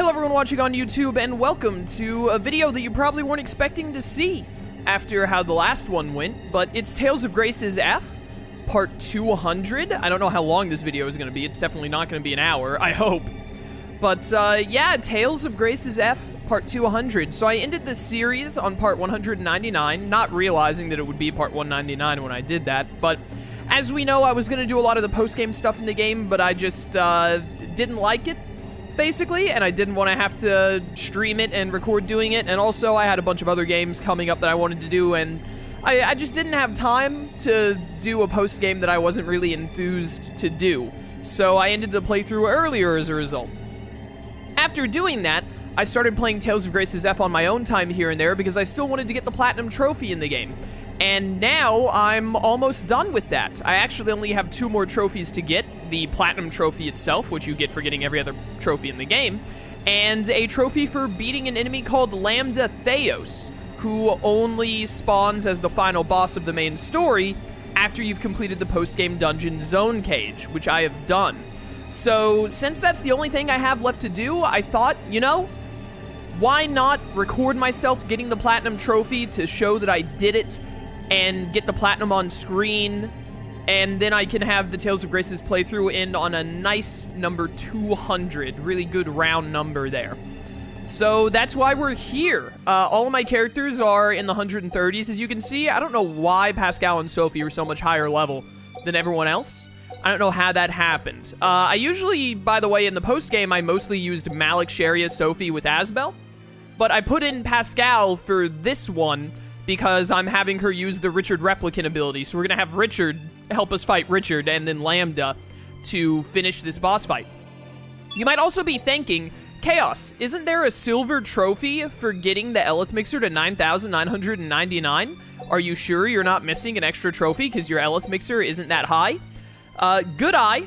Hello everyone watching on YouTube, and welcome to a video that you probably weren't expecting to see after how the last one went, but it's Tales of Grace's F, part 200. I don't know how long this video is going to be. It's definitely not going to be an hour, I hope. But, yeah, Tales of Grace's F, part 200. So I ended this series on part 199, not realizing that it would be part 199 when I did that, but as we know, I was going to do a lot of the post-game stuff in the game, but I just, didn't like it, basically, and I didn't want to have to stream it and record doing it, and also I had a bunch of other games coming up that I wanted to do, and I just didn't have time to do a post-game that I wasn't really enthused to do, so I ended the playthrough earlier as a result. After doing that, I started playing Tales of Grace's F on my own time here and there because I still wanted to get the Platinum Trophy in the game. And now I'm almost done with that. I actually only have 2 more trophies to get. The Platinum Trophy itself, which you get for getting every other trophy in the game, and a trophy for beating an enemy called Lambda Theos, who only spawns as the final boss of the main story after you've completed the post-game dungeon Zone Cage, which I have done. So, since that's the only thing I have left to do, I thought, you know, why not record myself getting the Platinum Trophy to show that I did it, and get the Platinum on screen, and then I can have the Tales of Grace's playthrough end on a nice number 200, really good round number there. So that's why we're here. All of my characters are in the 130s, as you can see. I don't know why Pascal and Sophie are so much higher level than everyone else. I don't know how that happened. I usually, by the way, in the post-game, I mostly used Malik, Sharia, Sophie with Asbel, but I put in Pascal for this one because I'm having her use the Richard Replicant ability. So we're going to have Richard help us fight Richard and then Lambda to finish this boss fight. You might also be thinking, Chaos, isn't there a silver trophy for getting the Elith Mixer to 9,999? Are you sure you're not missing an extra trophy because your Elith Mixer isn't that high? Good eye,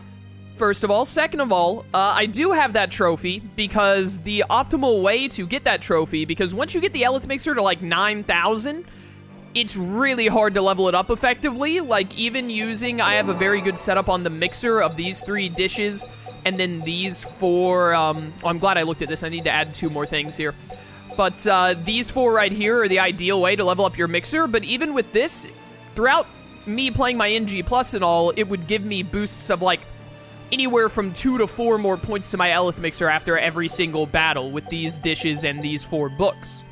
first of all. Second of all, I do have that trophy because the optimal way to get that trophy, because once you get the Elith Mixer to like 9,000, it's really hard to level it up effectively. Like, even using, I have a very good setup on the mixer of these 3 dishes, and then these 4, I'm glad I looked at this. I need to add 2 more things here. But, these 4 right here are the ideal way to level up your mixer, but even with this, throughout me playing my NG Plus and all, it would give me boosts of, like, anywhere from 2 to 4 more points to my Elith Mixer after every single battle with these dishes and these 4 books.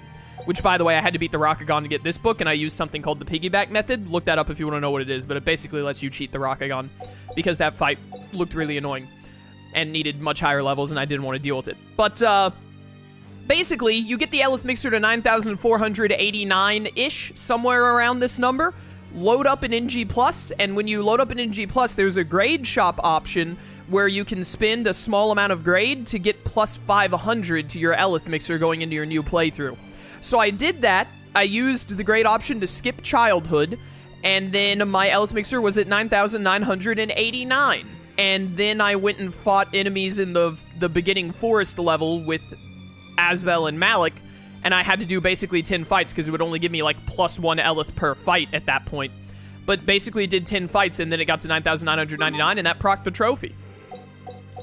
Which, by the way, I had to beat the Rakagon to get this book, and I used something called the piggyback method. Look that up if you want to know what it is, but it basically lets you cheat the Rakagon, because that fight looked really annoying and needed much higher levels, and I didn't want to deal with it. But, basically, you get the Elith Mixer to 9,489-ish, somewhere around this number. Load up an NG Plus, and when you load up an NG Plus, there's a grade shop option where you can spend a small amount of grade to get plus 500 to your Elith Mixer going into your new playthrough. So I did that. I used the grade option to skip Childhood, and then my Elith Mixer was at 9,989. And then I went and fought enemies in the beginning forest level with Asbel and Malik, and I had to do basically 10 fights because it would only give me like plus 1 Elith per fight at that point. But basically did 10 fights, and then it got to 9,999, and that procced the trophy.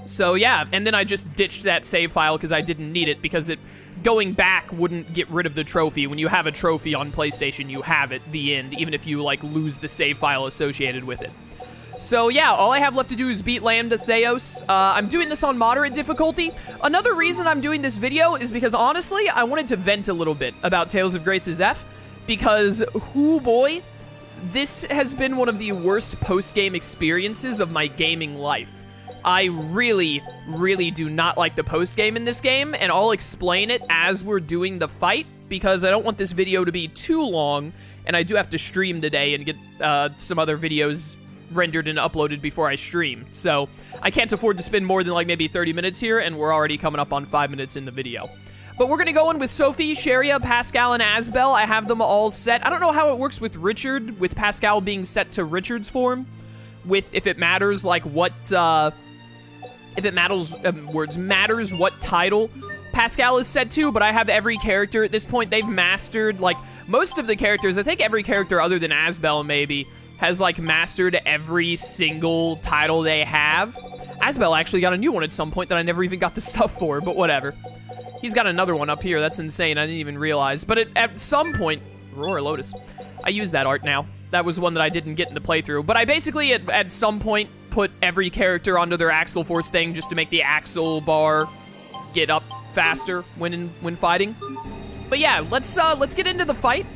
So yeah, and then I just ditched that save file because I didn't need it, because going back wouldn't get rid of the trophy. When you have a trophy on PlayStation, you have it, the end, even if you like lose the save file associated with it. So yeah, all I have left to do is beat Lambda Theos. I'm doing this on moderate difficulty. Another reason I'm doing this video is because, honestly, I wanted to vent a little bit about Tales of Grace's F, because, hoo boy, this has been one of the worst post-game experiences of my gaming life. I really, really do not like the post-game in this game, and I'll explain it as we're doing the fight, because I don't want this video to be too long, and I do have to stream today and get some other videos rendered and uploaded before I stream. So I can't afford to spend more than like maybe 30 minutes here, and we're already coming up on 5 minutes in the video. But we're gonna go in with Sophie, Sharia, Pascal, and Asbel. I have them all set. I don't know how it works with Richard, with Pascal being set to Richard's form, with if it matters like what if it matters matters what title Pascal is set to, but I have every character at this point. They've mastered like most of the characters. I think every character other than Asbel maybe has like mastered every single title they have. Asbel actually got a new one at some point that I never even got the stuff for, but whatever. He's got another one up here. That's insane. I didn't even realize. But at some point... Aurora Lotus. I use that art now. That was one that I didn't get in the playthrough. But I basically, at some point, put every character onto their Axle Force thing just to make the Axle bar get up faster when fighting. But yeah, let's get into the fight.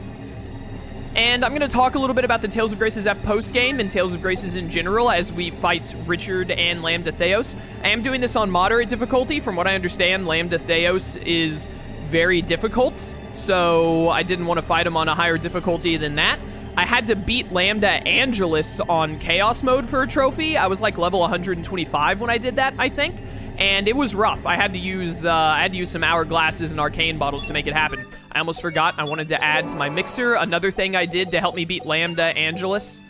And I'm going to talk a little bit about the Tales of Graces F post-game and Tales of Graces in general as we fight Richard and Lambda Theos. I am doing this on moderate difficulty. From what I understand, Lambda Theos is very difficult, so I didn't want to fight him on a higher difficulty than that. I had to beat Lambda Angelus on Chaos mode for a trophy. I was like level 125 when I did that, I think. And it was rough. I had to use some hourglasses and arcane bottles to make it happen. I almost forgot. I wanted to add to my mixer. Another thing I did to help me beat Lambda Angelus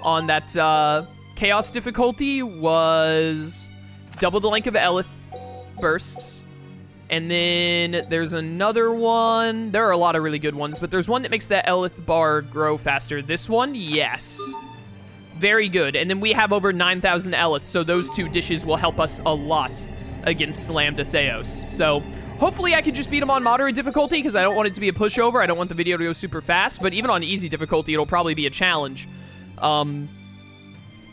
on that Chaos difficulty was double the length of Elith bursts. And then there's another one. There are a lot of really good ones, but there's one that makes that Elith bar grow faster. This one, yes. Very good. And then we have over 9,000 Elith, so those two dishes will help us a lot against Lambda Theos. So hopefully I can just beat him on moderate difficulty, because I don't want it to be a pushover. I don't want the video to go super fast, but even on easy difficulty, it'll probably be a challenge.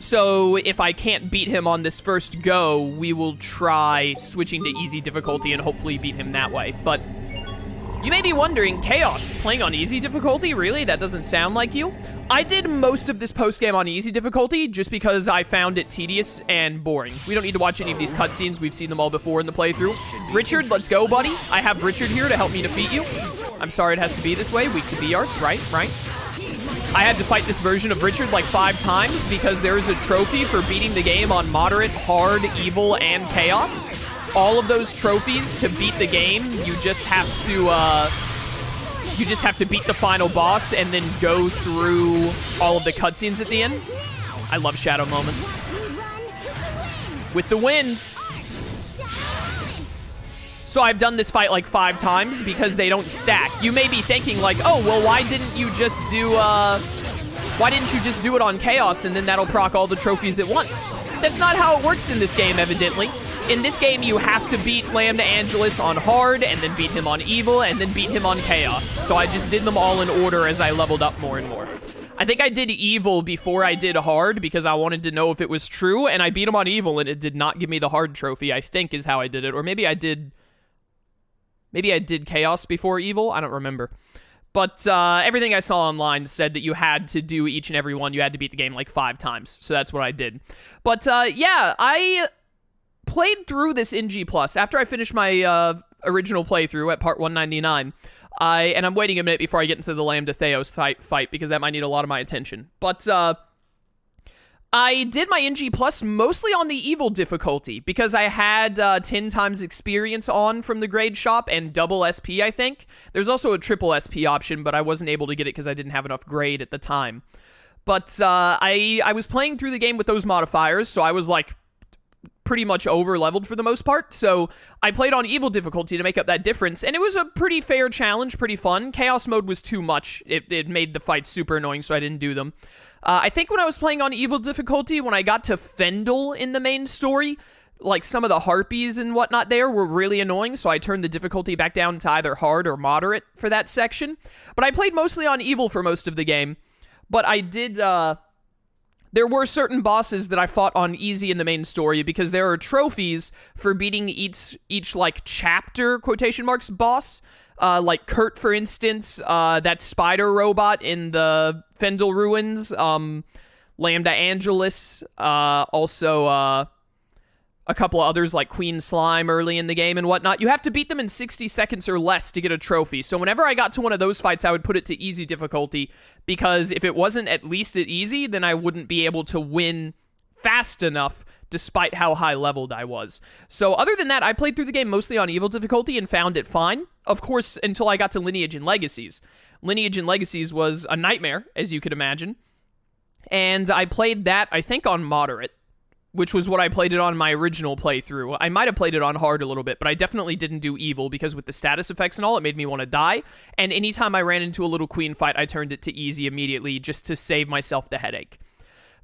So if I can't beat him on this first go, we will try switching to easy difficulty and hopefully beat him that way. But you may be wondering, Chaos, playing on easy difficulty? Really? That doesn't sound like you? I did most of this post-game on easy difficulty just because I found it tedious and boring. We don't need to watch any of these cutscenes. We've seen them all before in the playthrough. Richard, let's go, buddy. I have Richard here to help me defeat you. I'm sorry it has to be this way. Weak to B arts, right? I had to fight this version of Richard like 5 times because there is a trophy for beating the game on moderate, hard, evil, and chaos. All of those trophies to beat the game, you just have to beat the final boss and then go through all of the cutscenes at the end. I love Shadow Moment. With the wind. So I've done this fight like 5 times because they don't stack. You may be thinking like, oh, well, why didn't you just do it on Chaos and then that'll proc all the trophies at once? That's not how it works in this game, evidently. In this game, you have to beat Lambda Angelus on hard, and then beat him on evil, and then beat him on chaos. So I just did them all in order as I leveled up more and more. I think I did evil before I did hard because I wanted to know if it was true, and I beat him on evil, and it did not give me the hard trophy, I think is how I did it. Or maybe I did chaos before evil? I don't remember. But everything I saw online said that you had to do each and every one. You had to beat the game like 5 times. So that's what I did. But yeah, I played through this in G+. After I finished my original playthrough at part 199, and I'm waiting a minute before I get into the Lambda Theos fight because that might need a lot of my attention. But I did my NG Plus mostly on the evil difficulty because I had 10 times experience on from the grade shop and double SP, I think. There's also a triple SP option, but I wasn't able to get it because I didn't have enough grade at the time. But I was playing through the game with those modifiers, so I was like pretty much over-leveled for the most part. So I played on evil difficulty to make up that difference, and it was a pretty fair challenge, pretty fun. Chaos mode was too much. It made the fights super annoying, so I didn't do them. I think when I was playing on evil difficulty, when I got to Fendel in the main story, like some of the harpies and whatnot there were really annoying, so I turned the difficulty back down to either hard or moderate for that section. But I played mostly on evil for most of the game. But I did, there were certain bosses that I fought on easy in the main story because there are trophies for beating each like chapter, quotation marks, boss. Like Kurt, for instance, that spider robot in the Fendel Ruins, Lambda Angelus, also a couple of others like Queen Slime early in the game and whatnot. You have to beat them in 60 seconds or less to get a trophy. So whenever I got to one of those fights, I would put it to easy difficulty because if it wasn't at least at easy, then I wouldn't be able to win fast enough despite how high leveled I was. So other than that, I played through the game mostly on evil difficulty and found it fine. Of course, until I got to Lineage and Legacies. Lineage and Legacies was a nightmare, as you could imagine. And I played that, I think, on moderate, which was what I played it on my original playthrough. I might have played it on hard a little bit, but I definitely didn't do evil because with the status effects and all, it made me want to die. And anytime I ran into a little queen fight, I turned it to easy immediately just to save myself the headache.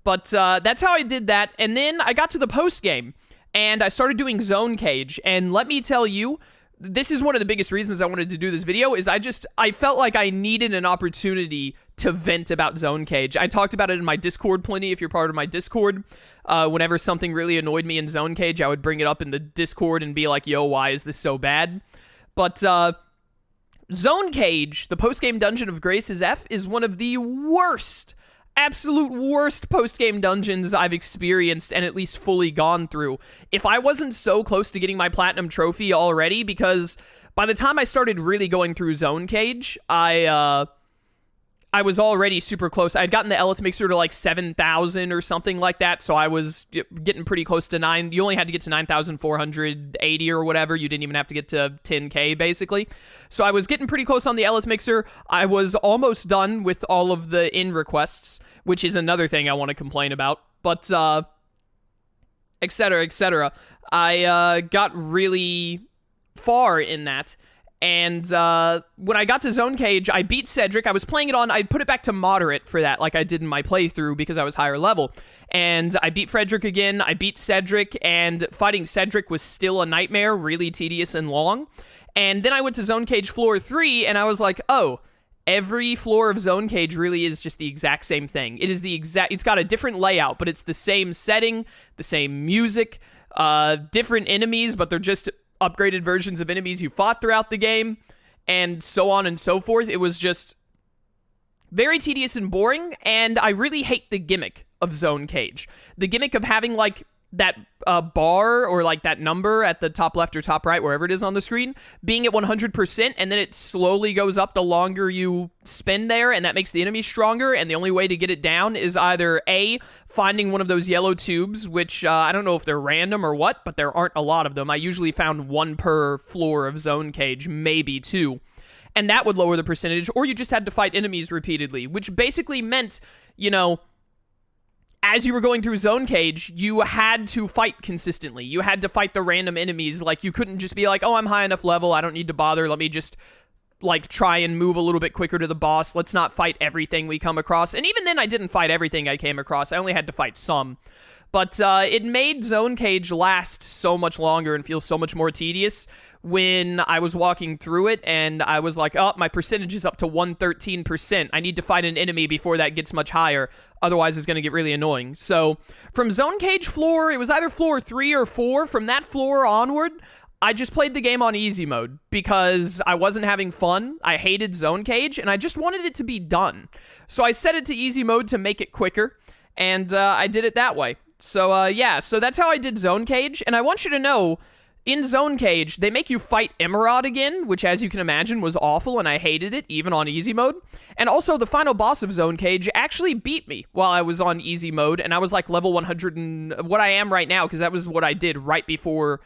But that's how I did that. And then I got to the post-game. and I started doing Zone Cage, and let me tell you, this is one of the biggest reasons I wanted to do this video, is I felt like I needed an opportunity to vent about Zone Cage. I talked about it in my Discord plenty, if you're part of my Discord. Whenever something really annoyed me in Zone Cage, I would bring it up in the Discord and be like, yo, why is this so bad? But, Zone Cage, the post-game dungeon of Grace's F, is one of the worst, absolute worst post-game dungeons I've experienced and at least fully gone through. If I wasn't so close to getting my platinum trophy already, because by the time I started really going through Zone Cage, I was already super close. I had gotten the Elith Mixer to like 7,000 or something like that, so I was getting pretty close to 9. You only had to get to 9,480 or whatever. You didn't even have to get to 10k, basically. So I was getting pretty close on the Elith Mixer. I was almost done with all of the in requests, which is another thing I want to complain about. But, etc., etc. I got really far in that. And when I got to Zone Cage, I beat Cedric. I was playing it on, I put it back to moderate for that, like I did in my playthrough, because I was higher level. And I beat Frederick again, I beat Cedric, and fighting Cedric was still a nightmare, really tedious and long. And then I went to Zone Cage Floor 3, and I was like, oh, every floor of Zone Cage really is just the exact same thing. It is the exact, it's got a different layout, but it's the same setting, the same music, different enemies, but they're just upgraded versions of enemies you fought throughout the game, and so on and so forth. It was just very tedious and boring, and I really hate the gimmick of Zone Cage. The gimmick of having, like, that bar, or, like, that number at the top left or top right, wherever it is on the screen, being at 100%, and then it slowly goes up the longer you spend there, and that makes the enemy stronger, and the only way to get it down is either A, finding one of those yellow tubes, which I don't know if they're random or what, but there aren't a lot of them. I usually found one per floor of Zone Cage, maybe two, and that would lower the percentage, or you just had to fight enemies repeatedly, which basically meant, you know, as you were going through Zone Cage, you had to fight consistently. You had to fight the random enemies. Like, you couldn't just be like, oh, I'm high enough level, I don't need to bother, let me just, like, try and move a little bit quicker to the boss. Let's not fight everything we come across. And even then, I didn't fight everything I came across. I only had to fight some. But it made Zone Cage last so much longer and feel so much more tedious when I was walking through it, and I was like, oh, my percentage is up to 113%. I need to fight an enemy before that gets much higher. Otherwise, it's going to get really annoying. So, from Zone Cage floor, it was either floor 3 or 4. From that floor onward, I just played the game on easy mode because I wasn't having fun. I hated Zone Cage, and I just wanted it to be done. So I set it to easy mode to make it quicker, and I did it that way. So, yeah, so that's how I did Zone Cage, and I want you to know, in Zone Cage, they make you fight Emerald again, which, as you can imagine, was awful, and I hated it, even on easy mode. And also, the final boss of Zone Cage actually beat me while I was on easy mode, and I was like level 100 and what I am right now, because that was what I did right before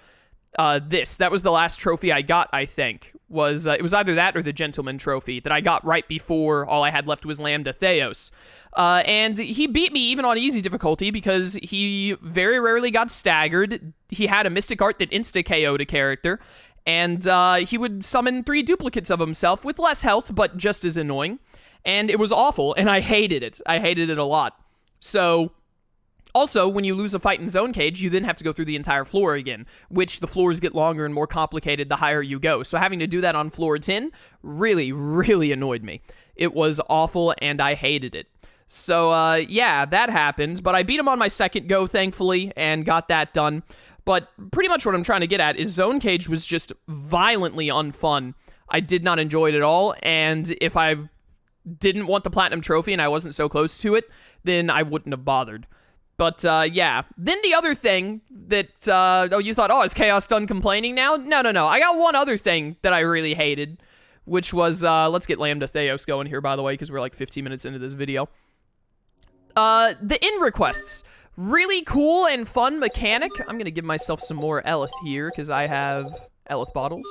this. That was the last trophy I got, I think. It was either that or the Gentleman Trophy that I got right before all I had left was Lambda Theos. And he beat me even on easy difficulty because he very rarely got staggered. He had a Mystic Art that insta-KO'd a character, and he would summon 3 duplicates of himself with less health, but just as annoying. And it was awful, and I hated it. I hated it a lot. So, also, when you lose a fight in Zone Cage, you then have to go through the entire floor again, which the floors get longer and more complicated the higher you go. So having to do that on floor 10 really, really annoyed me. It was awful, and I hated it. So, yeah, that happened, but I beat him on my second go, thankfully, and got that done. But pretty much what I'm trying to get at is Zone Cage was just violently unfun. I did not enjoy it at all, and if I didn't want the Platinum Trophy and I wasn't so close to it, then I wouldn't have bothered. But, yeah. Then the other thing that, oh, you thought, oh, is Chaos done complaining now? No, no, no. I got one other thing that I really hated, which was, let's get Lambda Theos going here, by the way, because we're like 15 minutes into this video. The in requests. Really cool and fun mechanic. I'm gonna give myself some more Elith here, because I have Elith bottles.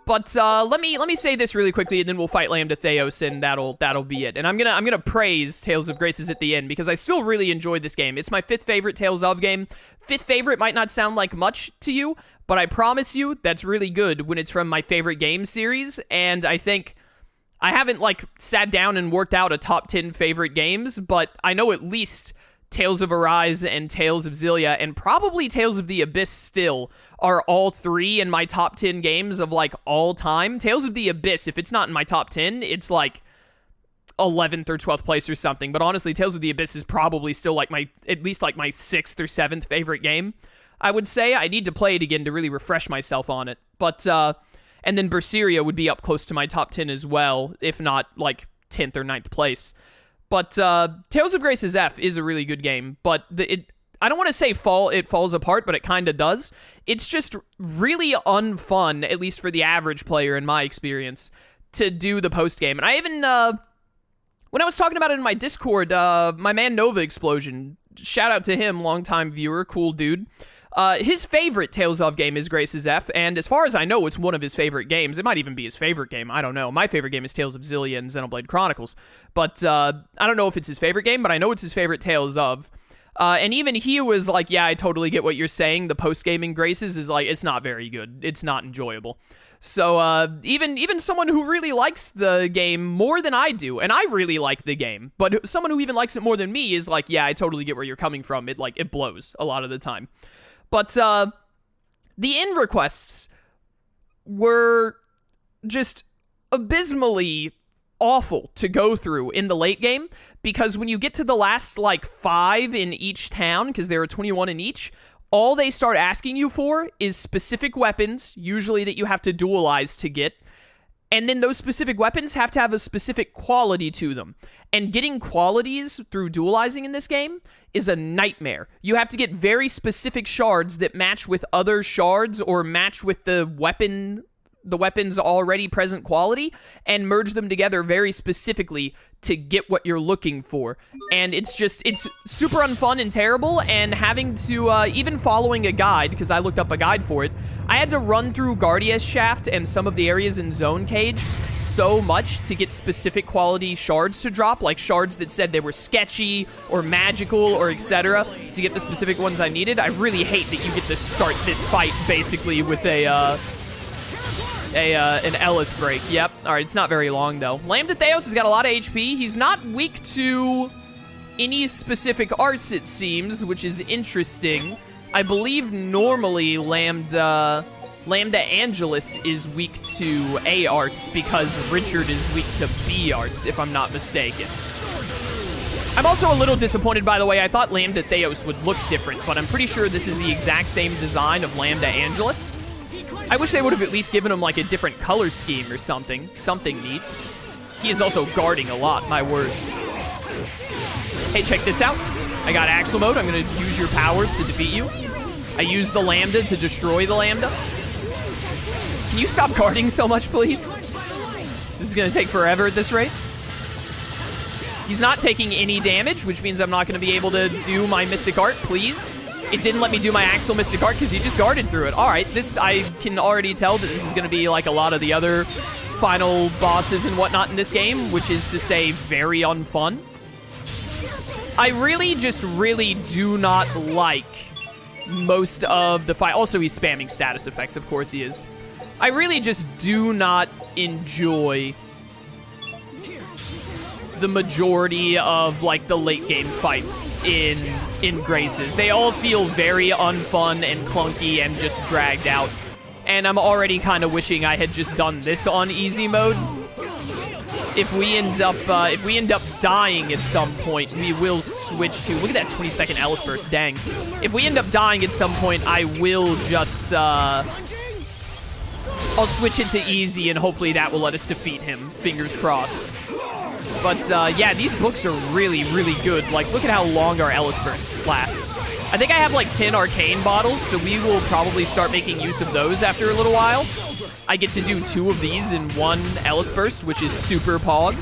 But, let me say this really quickly, and then we'll fight Lambda Theos, and that'll be it. And I'm gonna praise Tales of Graces at the end, because I still really enjoyed this game. It's my 5th favorite Tales of game. 5th favorite might not sound like much to you, but I promise you, that's really good when it's from my favorite game series, and I think I haven't, like, sat down and worked out a top 10 favorite games, but I know at least Tales of Arise and Tales of Xillia, and probably Tales of the Abyss still are all 3 in my top 10 games of, like, all time. Tales of the Abyss, if it's not in my top 10, it's, like, 11th or 12th place or something. But honestly, Tales of the Abyss is probably still, like, at least, like, my 6th or 7th favorite game, I would say. I need to play it again to really refresh myself on it. But, and then Berseria would be up close to my top 10 as well, if not, like, 10th or 9th place. But Tales of Graces F is a really good game, but I don't want to say it falls apart, but it kind of does. It's just really unfun, at least for the average player in my experience, to do the post-game. And I even, when I was talking about it in my Discord, my man Nova Explosion, shout out to him, longtime viewer, cool dude. His favorite Tales of game is Graces F, and as far as I know, it's one of his favorite games. It might even be his favorite game. I don't know. My favorite game is Tales of Xillia and Xenoblade Chronicles. But I don't know if it's his favorite game, but I know it's his favorite Tales of. And even he was like, yeah, I totally get what you're saying. The post-gaming Graces is like, it's not very good. It's not enjoyable. So even someone who really likes the game more than I do, and I really like the game, but someone who even likes it more than me is like, yeah, I totally get where you're coming from. It blows a lot of the time. But the end requests were just abysmally awful to go through in the late game, because when you get to the last, like, 5 in each town, because there are 21 in each, all they start asking you for is specific weapons, usually that you have to duelize to get, and then those specific weapons have to have a specific quality to them. And getting qualities through duelizing in this game is a nightmare. You have to get very specific shards that match with other shards or match with the weapon's already present quality, and merge them together very specifically to get what you're looking for. And it's super unfun and terrible, and having to, even following a guide, because I looked up a guide for it, I had to run through Guardia's Shaft and some of the areas in Zone Cage so much to get specific quality shards to drop, like shards that said they were sketchy, or magical, or etc., to get the specific ones I needed. I really hate that you get to start this fight, basically, with an Elith break. Yep. Alright, it's not very long, though. Lambda Theos has got a lot of HP. He's not weak to any specific arts, it seems, which is interesting. I believe normally Lambda Angelus is weak to A arts because Richard is weak to B arts, if I'm not mistaken. I'm also a little disappointed, by the way. I thought Lambda Theos would look different, but I'm pretty sure this is the exact same design of Lambda Angelus. I wish they would have at least given him, like, a different color scheme or something. Something neat. He is also guarding a lot, my word. Hey, check this out. I got Axle Mode. I'm going to use your power to defeat you. I used the Lambda to destroy the Lambda. Can you stop guarding so much, please? This is going to take forever at this rate. He's not taking any damage, which means I'm not going to be able to do my Mystic Art, please. It didn't let me do my Axel Mystic Art because he just guarded through it. Alright, I can already tell that this is going to be like a lot of the other final bosses and whatnot in this game, which is to say very unfun. I really do not like most of the fight. Also, he's spamming status effects, of course he is. I really just do not enjoy the majority of, like, the late game fights in Graces. They all feel very unfun and clunky and just dragged out. And I'm already kind of wishing I had just done this on easy mode. If we end up dying at some point, we will switch to, look at that 20-second Elf burst, dang. If we end up dying at some point, I will just I'll switch it to easy, and hopefully that will let us defeat him. Fingers crossed. But, yeah, these books are really, really good. Like, look at how long our Elith Burst lasts. I think I have, like, 10 Arcane bottles, so we will probably start making use of those after a little while. I get to do 2 of these in 1 Elith Burst, which is super pog.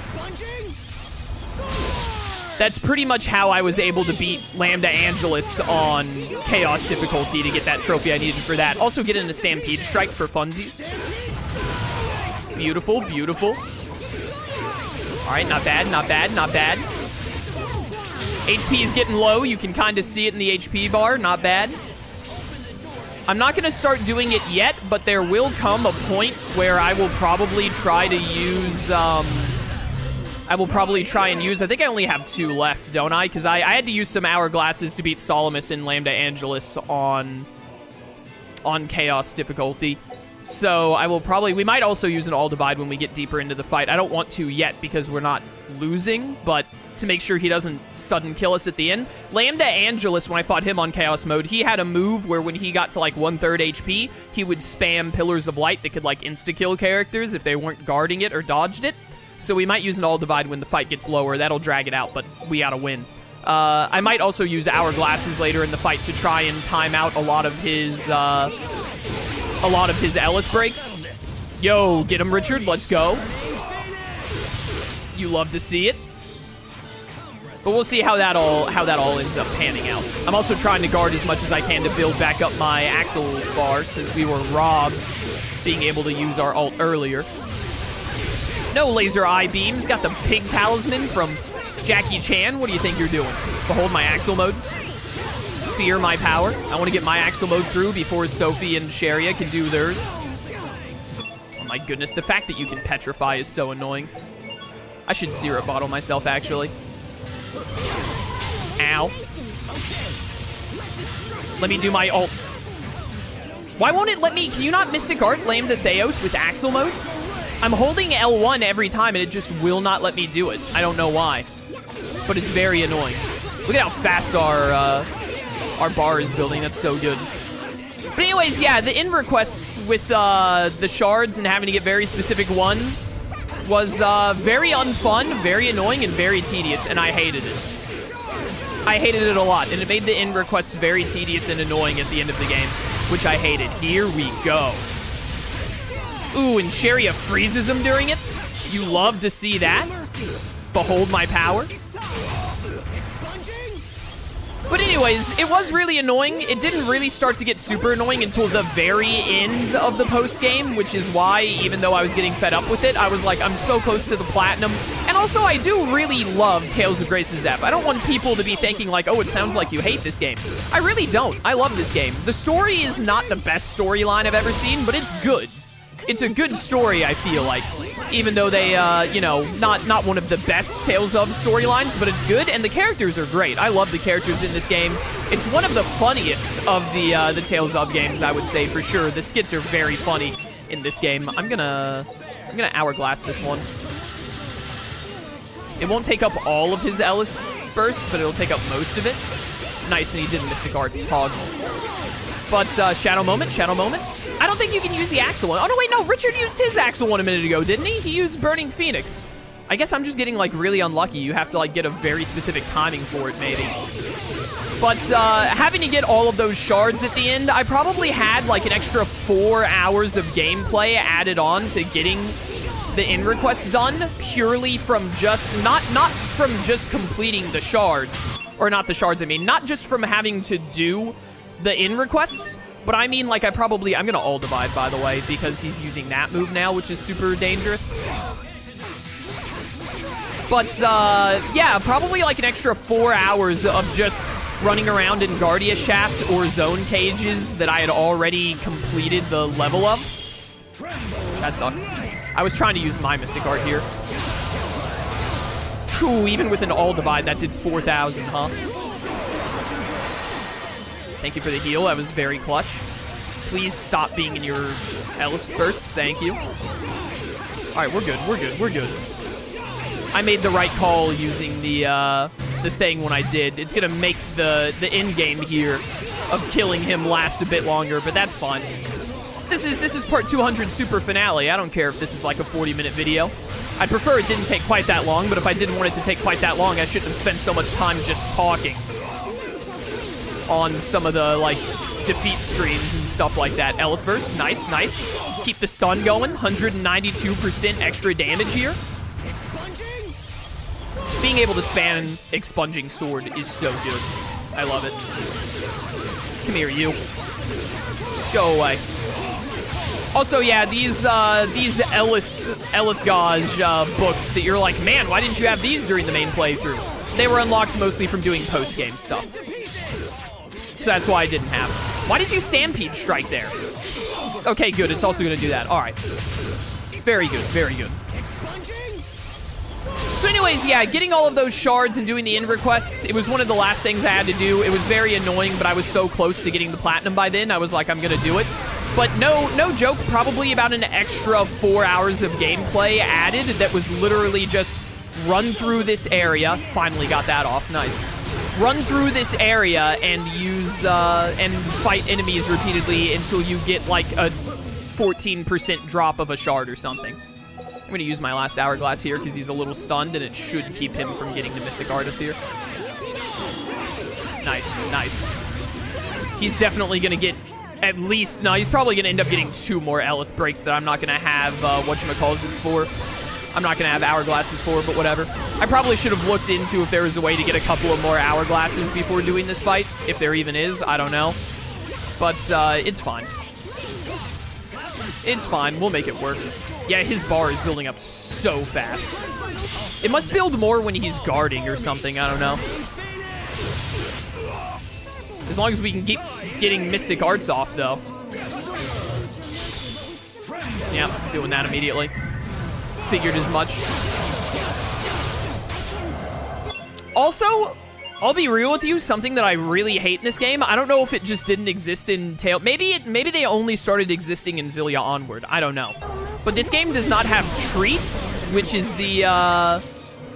That's pretty much how I was able to beat Lambda Angelus on Chaos difficulty to get that trophy I needed for that. Also get in a Stampede Strike for funsies. Beautiful, beautiful. Alright, not bad, not bad, not bad. HP is getting low. You can kind of see it in the HP bar. Not bad. I'm not going to start doing it yet, but there will come a point where I will probably try to use, I will probably try and use... I think I only have 2 left, don't I? Because I had to use some hourglasses to beat Solomus in Lambda Angelus on Chaos difficulty. So I will probably... We might also use an All Divide when we get deeper into the fight. I don't want to yet because we're not losing, but to make sure he doesn't sudden kill us at the end. Lambda Angelus, when I fought him on Chaos mode, he had a move where when he got to like 1/3 HP, he would spam Pillars of Light that could like insta-kill characters if they weren't guarding it or dodged it. So we might use an All Divide when the fight gets lower. That'll drag it out, but we gotta win. I might also use Hourglasses later in the fight to try and time out a lot of his Elith breaks. Yo, get him, Richard. Let's go. You love to see it. But we'll see how that all ends up panning out. I'm also trying to guard as much as I can to build back up my Axle bar since we were robbed being able to use our ult earlier. No laser eye beams. Got the pig talisman from Jackie Chan. What do you think you're doing? Behold my Axle mode. Fear my power. I want to get my Axle mode through before Sophie and Sharia can do theirs. Oh my goodness, the fact that you can petrify is so annoying. I should syrup bottle myself, actually. Ow. Let me do my ult. Why won't it let me... Can you not Mystic Art Lambda Theos with Axle mode? I'm holding L1 every time, and it just will not let me do it. I don't know why. But it's very annoying. Look at how fast our bar is building. That's so good. But anyways, yeah, the end requests with the shards and having to get very specific ones was very unfun, very annoying, and very tedious, and I hated it. I hated it a lot, and it made the end requests very tedious and annoying at the end of the game, which I hated. Here we go. Ooh, and Sharia freezes him during it. You love to see that. Behold my power. But anyways, it was really annoying. It didn't really start to get super annoying until the very end of the post-game, which is why, even though I was getting fed up with it, I was like, I'm so close to the platinum. And also, I do really love Tales of Grace's F. I don't want people to be thinking like, oh, it sounds like you hate this game. I really don't. I love this game. The story is not the best storyline I've ever seen, but it's good. It's a good story, I feel like. Even though they, you know, not one of the best Tales of storylines, but it's good, and the characters are great. I love the characters in this game. It's one of the funniest of the Tales of games, I would say, for sure. The skits are very funny in this game. I'm gonna Hourglass this one. It won't take up all of his Elith burst, but it'll take up most of it. Nice, and he did Mystic Art Hog. But, Shadow Moment. I don't think you can use the Axle one. Oh, no, wait, no. Richard used his Axle one a minute ago, didn't he? He used Burning Phoenix. I guess I'm just getting, like, really unlucky. You have to, like, get a very specific timing for it, maybe. But, having to get all of those shards at the end, I probably had, like, an extra 4 hours of gameplay added on to getting the end requests done purely from just... Not from just completing the shards. Or not the shards, I mean. Not just from having to do the end requests, but I mean, like, I'm gonna All Divide, by the way, because he's using that move now, which is super dangerous. But, yeah, probably, like, an extra 4 hours of just running around in Guardia Shaft or Zone Cages that I had already completed the level of. That sucks. I was trying to use my Mystic Art here. Phew, even with an All Divide, that did 4,000, huh? Thank you for the heal. That was very clutch. Please stop being in your Elith burst. Thank you. All right, we're good. I made the right call using the thing when I did. It's gonna make the end game here of killing him last a bit longer, but that's fine. This is part 200 super finale. I don't care if this is like a 40-minute video. I'd prefer it didn't take quite that long, but if I didn't want it to take quite that long, I shouldn't have spent so much time just talking on some of the, like, defeat screens and stuff like that. Elith Burst, nice. Keep the stun going. 192% extra damage here. Being able to spam Expunging Sword is so good. I love it. Come here, you. Go away. Also, yeah, these Elith Gauge books that you're like, man, why didn't you have these during the main playthrough? They were unlocked mostly from doing post-game stuff. So that's why I didn't have it. Why did you Stampede Strike there? Okay, good. It's also going to do that. All right. Very good. So anyways, yeah, getting all of those shards and doing the end requests, it was one of the last things I had to do. It was very annoying, but I was so close to getting the platinum by then. I was like, I'm gonna do it. But no joke, probably about an extra 4 hours of gameplay added that was literally just run through this area. Finally got that off, nice. Run through this area and use, and fight enemies repeatedly until you get like a 14% drop of a shard or something. I'm gonna use my last hourglass here because he's a little stunned and it should keep him from getting the Mystic Artist here. Nice, nice. He's definitely gonna get at least, no, he's probably gonna end up getting 2 more Elith breaks that I'm not gonna have, whatchamacallits for. I'm not gonna have hourglasses for, but whatever. I probably should have looked into if there was a way to get a couple of more hourglasses before doing this fight. If there even is, I don't know. But, it's fine. It's fine, we'll make it work. Yeah, his bar is building up so fast. It must build more when he's guarding or something, I don't know. As long as we can keep getting Mystic Arts off, though. Yeah, doing that immediately. Figured as much. Also, I'll be real with you, something that I really hate in this game, I don't know if it just didn't exist in Tail. Maybe they only started existing in Xillia Onward, I don't know. But this game does not have treats, which is the,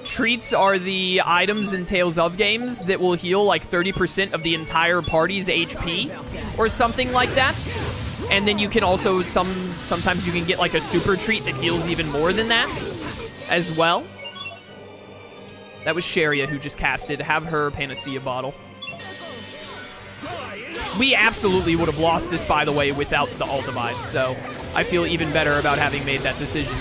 treats are the items in Tales of games that will heal like 30% of the entire party's HP, or something like that. And then you can also, sometimes you can get like a super treat that heals even more than that, as well. That was Sharia who just casted. Have her Panacea bottle. We absolutely would have lost this, by the way, without the All Divide, so I feel even better about having made that decision.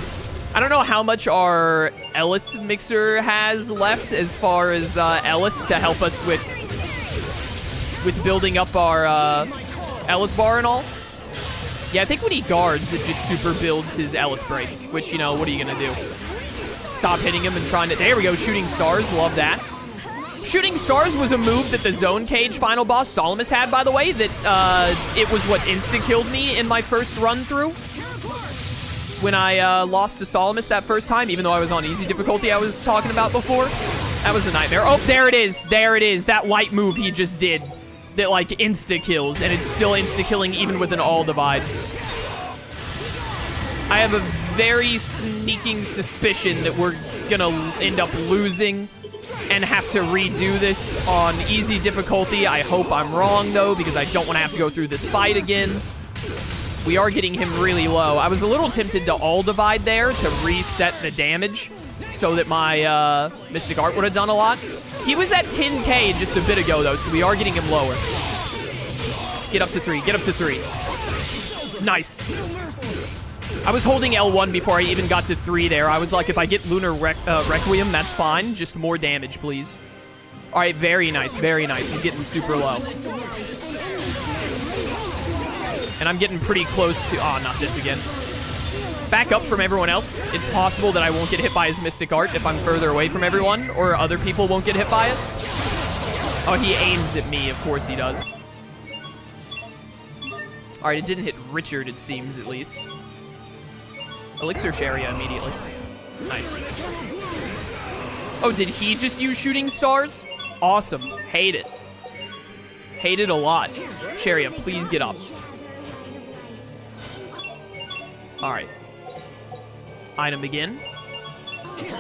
I don't know how much our Elith mixer has left as far as Elith to help us with building up our Elith bar and all. Yeah, I think when he guards, it just super builds his Elith break, which, you know, what are you going to do? Stop hitting him and trying to... There we go, Shooting Stars, love that. Shooting Stars was a move that the Zone Cage final boss, Solimus, had, by the way, that it was what insta-killed me in my first run-through. When I lost to Solimus that first time, even though I was on easy difficulty I was talking about before. That was a nightmare. Oh, there it is. There it is. That light move he just did. That, like, insta-kills, and it's still insta-killing even with an All Divide. I have a very sneaking suspicion that we're gonna end up losing and have to redo this on easy difficulty. I hope I'm wrong, though, because I don't want to have to go through this fight again. We are getting him really low. I was a little tempted to All Divide there to reset the damage so that my Mystic Art would have done a lot. He was at 10k just a bit ago, though, so we are getting him lower. Get up to 3. Get up to 3. Nice. I was holding L1 before I even got to 3 there. I was like, if I get Lunar Requiem, that's fine. Just more damage, please. All right, very nice, very nice. He's getting super low. And I'm getting pretty close to... Oh, not this again. Back up from everyone else. It's possible that I won't get hit by his Mystic Art if I'm further away from everyone, or other people won't get hit by it. Oh, he aims at me. Of course he does. All right, it didn't hit Richard, it seems, at least. Elixir Sharia immediately. Nice. Oh, did he just use Shooting Stars? Awesome. Hate it. Hate it a lot. Sharia, please get up. Alright. Item again.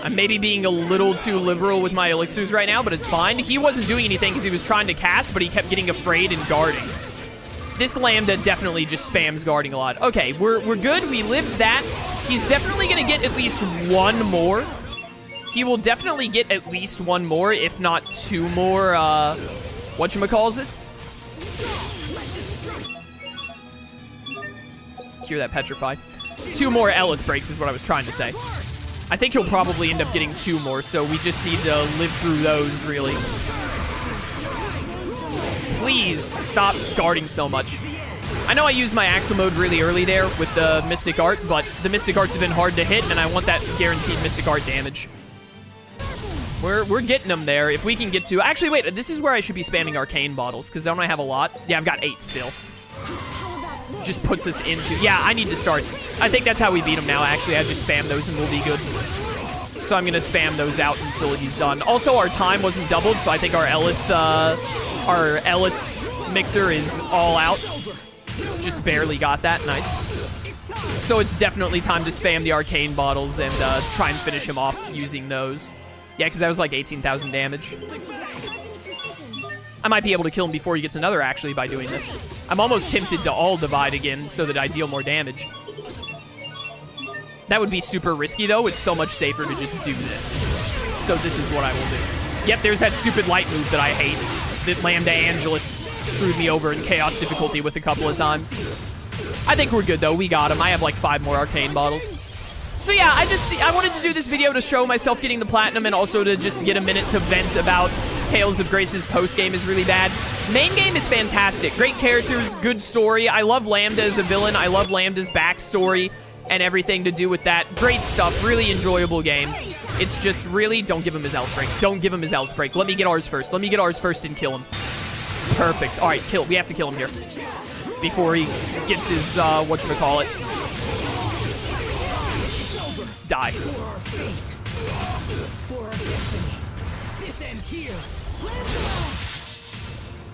I'm maybe being a little too liberal with my elixirs right now, but it's fine. He wasn't doing anything because he was trying to cast, but he kept getting afraid and guarding. This Lambda definitely just spams guarding a lot. Okay, we're good. We lived that. He's definitely going to get at least 1 more. He will definitely get at least 1 more, if not 2 more, whatchamacallits. Hear that petrify. 2 more Elith breaks is what I was trying to say. I think he'll probably end up getting 2 more, so we just need to live through those, really. Please stop guarding so much. I know I used my Axle mode really early there with the Mystic Art, but the Mystic Arts have been hard to hit, and I want that guaranteed Mystic Art damage. We're getting them there. If we can get to... Actually, wait. This is where I should be spamming Arcane bottles, because don't I have a lot? Yeah, I've got 8 still. Just puts us into... Yeah, I need to start. I think that's how we beat them now, actually. I just spam those and we'll be good. So I'm going to spam those out until he's done. Also, our time wasn't doubled, so I think our Elith mixer is all out. Just barely got that. Nice. So it's definitely time to spam the arcane bottles and try and finish him off using those. Yeah, because that was like 18,000 damage. I might be able to kill him before he gets another, actually, by doing this. I'm almost tempted to all divide again so that I deal more damage. That would be super risky, though. It's so much safer to just do this. So this is what I will do. Yep, there's that stupid light move that I hate. That Lambda Angelus screwed me over in Chaos difficulty with a couple of times. I think we're good, though. We got him. I have like 5 more arcane bottles. So yeah, I wanted to do this video to show myself getting the platinum and also to just get a minute to vent about Tales of Grace's post-game is really bad. Main game is fantastic. Great characters, good story. I love Lambda as a villain. I love Lambda's backstory and everything to do with that. Great stuff. Really enjoyable game. It's just really, don't give him his health break. Don't give him his health break. Let me get ours first. Let me get ours first and kill him. Perfect. All right, kill. We have to kill him here before he gets his, whatchamacallit. Die.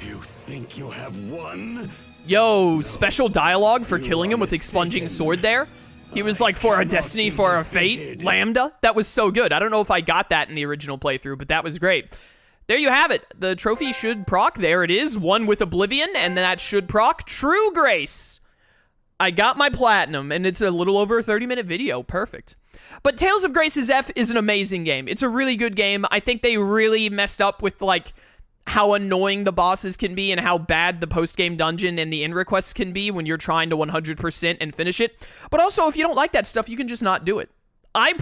You think you have won? Yo, special dialogue for killing him with expunging sword there. He was like, for our destiny, for our fate, Lambda. That was so good. I don't know if I got that in the original playthrough, but that was great. There you have it. The trophy should proc. There it is. One with Oblivion, and that should proc. True Grace. I got my platinum, and it's a little over a 30-minute video. Perfect. But Tales of Grace's F is an amazing game. It's a really good game. I think they really messed up with, like, how annoying the bosses can be and how bad the post-game dungeon and the end requests can be when you're trying to 100% and finish it. But also, if you don't like that stuff, you can just not do it. I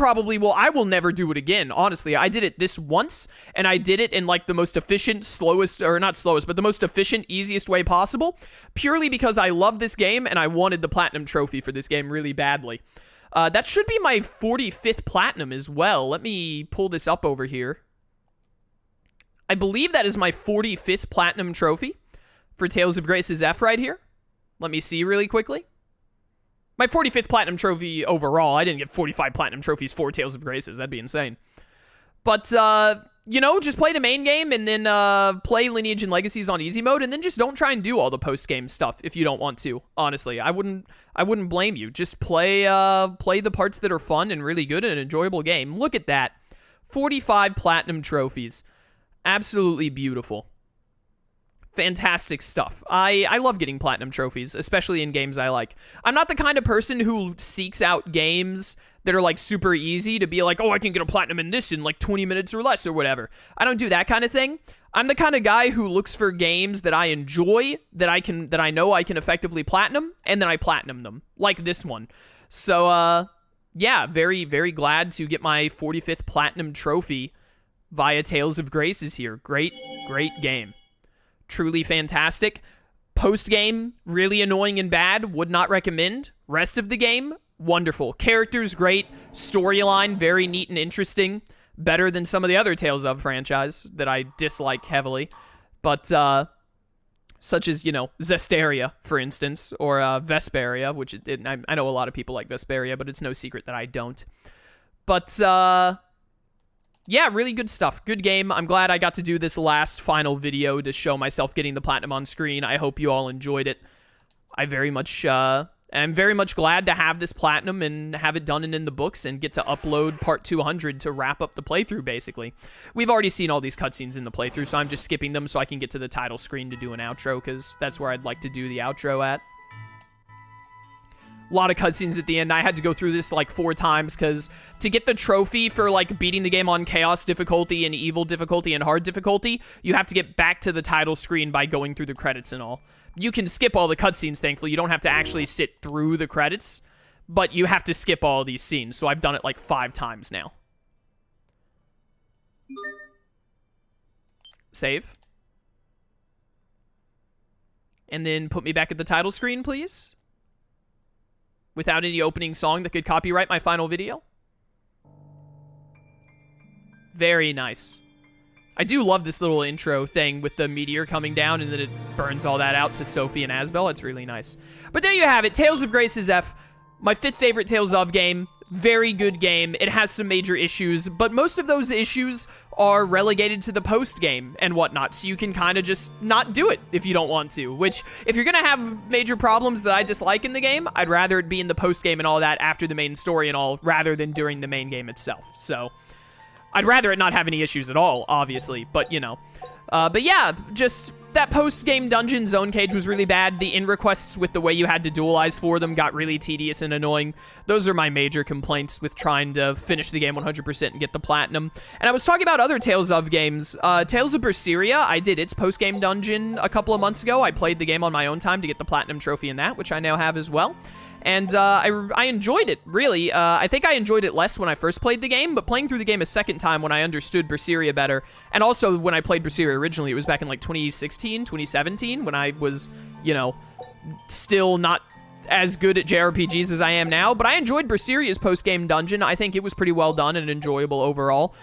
will never do it again, honestly. I did it this once, and I did it in, like, the most efficient, the most efficient, easiest way possible, purely because I love this game, and I wanted the platinum trophy for this game really badly. That should be my 45th platinum as well. Let me pull this up over here. I believe that is my 45th platinum trophy for Tales of Grace's F right here. Let me see really quickly. My 45th platinum trophy overall. I didn't get 45 platinum trophies for Tales of Grace's. That'd be insane. But, you know, just play the main game and then play Lineage and Legacies on easy mode, and then just don't try and do all the post-game stuff if you don't want to, honestly. I wouldn't blame you. Just play the parts that are fun and really good and an enjoyable game. Look at that. 45 platinum trophies. Absolutely beautiful. Fantastic stuff. I love getting platinum trophies, especially in games I like. I'm not the kind of person who seeks out games that are like super easy to be like, oh, I can get a platinum in this in like 20 minutes or less or whatever. I don't do that kind of thing. I'm the kind of guy who looks for games that I enjoy, that I know I can effectively platinum, and then I platinum them, like this one. So, yeah, very, very glad to get my 45th platinum trophy via Tales of Grace's here. Great, great game. Truly fantastic. Post-game, really annoying and bad. Would not recommend. Rest of the game, wonderful. Characters, great. Storyline, very neat and interesting. Better than some of the other Tales of franchise that I dislike heavily. But, such as, you know, Zestiria, for instance, or Vesperia, which I know a lot of people like Vesperia, but it's no secret that I don't. But, yeah, really good stuff. Good game. I'm glad I got to do this last final video to show myself getting the platinum on screen. I hope you all enjoyed it. I'm very much glad to have this platinum and have it done and in the books and get to upload part 200 to wrap up the playthrough, basically. We've already seen all these cutscenes in the playthrough, so I'm just skipping them so I can get to the title screen to do an outro, because that's where I'd like to do the outro at. A lot of cutscenes at the end. I had to go through this like 4 times because to get the trophy for like beating the game on Chaos difficulty and Evil difficulty and Hard difficulty, you have to get back to the title screen by going through the credits and all. You can skip all the cutscenes, thankfully. You don't have to actually sit through the credits, but you have to skip all these scenes. So I've done it like 5 times now. Save. And then put me back at the title screen, please. Without any opening song that could copyright my final video. Very nice. I do love this little intro thing with the meteor coming down and then it burns all that out to Sophie and Asbel. It's really nice. But there you have it. Tales of Grace's F. My 5th favorite Tales of game. Very good game. It has some major issues, but most of those issues are relegated to the post-game and whatnot, so you can kind of just not do it if you don't want to, which, if you're gonna have major problems that I dislike in the game, I'd rather it be in the post-game and all that after the main story and all, rather than during the main game itself. So, I'd rather it not have any issues at all, obviously, but, you know. But yeah, just that post-game dungeon zone cage was really bad. The in-requests with the way you had to duelize for them got really tedious and annoying. Those are my major complaints with trying to finish the game 100% and get the platinum. And I was talking about other Tales of games. Tales of Berseria, I did its post-game dungeon a couple of months ago. I played the game on my own time to get the platinum trophy in that, which I now have as well. And I enjoyed it, really. I think I enjoyed it less when I first played the game, but playing through the game a second time when I understood Berseria better, and also when I played Berseria originally, it was back in like 2016, 2017, when I was, you know, still not as good at JRPGs as I am now, but I enjoyed Berseria's post-game dungeon. I think it was pretty well done and enjoyable overall.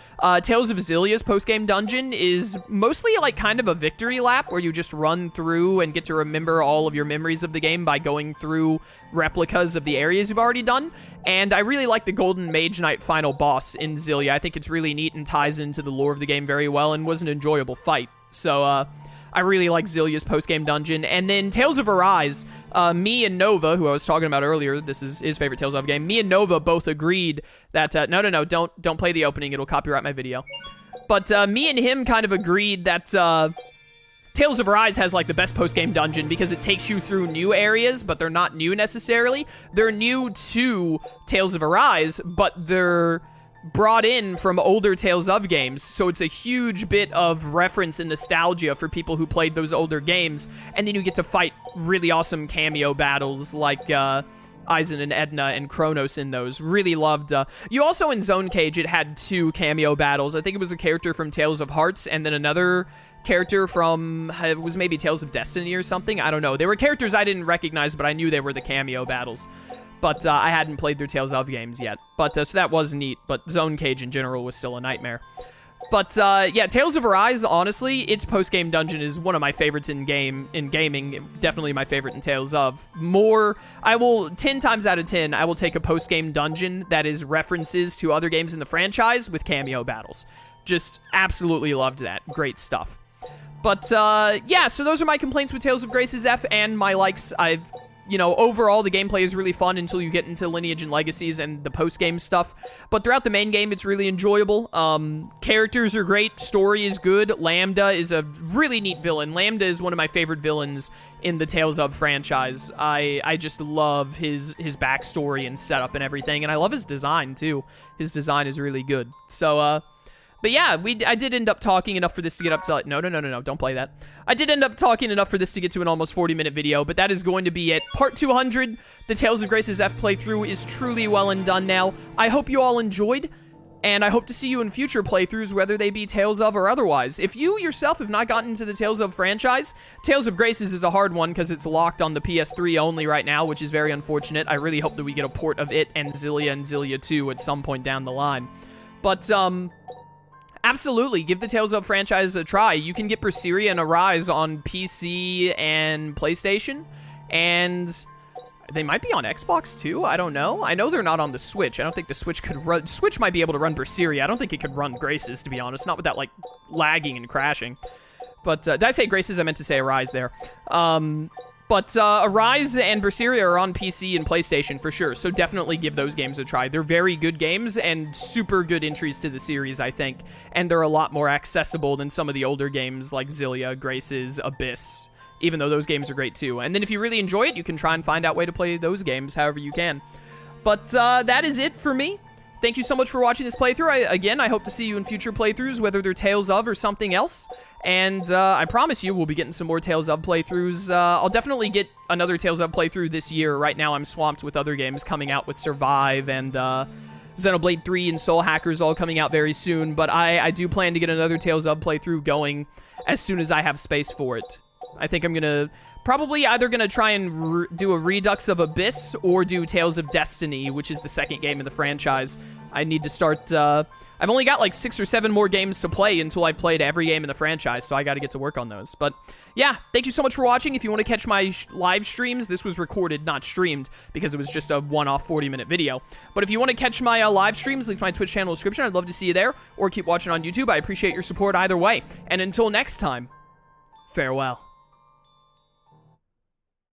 Tales of Xillia's post-game dungeon is mostly like kind of a victory lap where you just run through and get to remember all of your memories of the game by going through replicas of the areas you've already done. And I really like the Golden Mage Knight final boss in Xillia. I think it's really neat and ties into the lore of the game very well and was an enjoyable fight. So, I really like Xillia's post-game dungeon. And then Tales of Arise, me and Nova, who I was talking about earlier, this is his favorite Tales of game, me and Nova both agreed that, no, don't play the opening, it'll copyright my video. But me and him kind of agreed that Tales of Arise has like the best post-game dungeon because it takes you through new areas, but they're not new necessarily. They're new to Tales of Arise, but they're brought in from older Tales of games, so it's a huge bit of reference and nostalgia for people who played those older games, and then you get to fight really awesome cameo battles like Aizen and Edna and Kronos in those. Really loved. You also, in Zone Cage, it had 2 cameo battles. I think it was a character from Tales of Hearts, and then another character from, it was maybe Tales of Destiny or something, I don't know. They were characters I didn't recognize, but I knew they were the cameo battles. But I hadn't played their Tales of games yet. But so that was neat. But Zone Cage in general was still a nightmare. But yeah, Tales of Arise, honestly, its post-game dungeon is one of my favorites in gaming. Definitely my favorite in Tales of. 10 times out of 10, I will take a post-game dungeon that is references to other games in the franchise with cameo battles. Just absolutely loved that. Great stuff. But yeah, so those are my complaints with Tales of Graces F and my likes. You know, overall, the gameplay is really fun until you get into Lineage and Legacies and the post-game stuff. But throughout the main game, it's really enjoyable. Characters are great. Story is good. Lambda is a really neat villain. Lambda is one of my favorite villains in the Tales of franchise. I just love his backstory and setup and everything. And I love his design, too. His design is really good. So, but yeah, I did end up talking enough for this to get up to... No, don't play that. I did end up talking enough for this to get to an almost 40-minute video, but that is going to be it. Part 200, the Tales of Graces F playthrough is truly well and done now. I hope you all enjoyed, and I hope to see you in future playthroughs, whether they be Tales of or otherwise. If you yourself have not gotten into the Tales of franchise, Tales of Graces is a hard one because it's locked on the PS3 only right now, which is very unfortunate. I really hope that we get a port of it and Xillia 2 at some point down the line. But, absolutely, give the Tales of franchise a try. You can get Berseria and Arise on PC and PlayStation, and they might be on Xbox too. I don't know. I know they're not on the Switch. I don't think the Switch could run... Switch might be able to run Berseria. I don't think it could run Graces, to be honest. Not without, like, lagging and crashing. But, did I say Graces? I meant to say Arise there. But Arise and Berseria are on PC and PlayStation for sure, so definitely give those games a try. They're very good games and super good entries to the series, I think, and they're a lot more accessible than some of the older games like Xillia, Graces, Abyss, even though those games are great too. And then if you really enjoy it, you can try and find out a way to play those games however you can. But that is it for me. Thank you so much for watching this playthrough. Again, I hope to see you in future playthroughs, whether they're Tales of or something else. And I promise you we'll be getting some more Tales of playthroughs. I'll definitely get another Tales of playthrough this year. Right now I'm swamped with other games coming out with Survive and Xenoblade 3 and Soul Hackers all coming out very soon. But I do plan to get another Tales of playthrough going as soon as I have space for it. I think I'm going to probably either going to try and do a Redux of Abyss or do Tales of Destiny, which is the second game in the franchise. I need to start, I've only got like 6 or 7 more games to play until I played every game in the franchise, so I got to get to work on those. But yeah, thank you so much for watching. If you want to catch my live streams, this was recorded, not streamed, because it was just a one-off 40-minute video. But if you want to catch my live streams, link to my Twitch channel description. I'd love to see you there, or keep watching on YouTube. I appreciate your support either way. And until next time, farewell.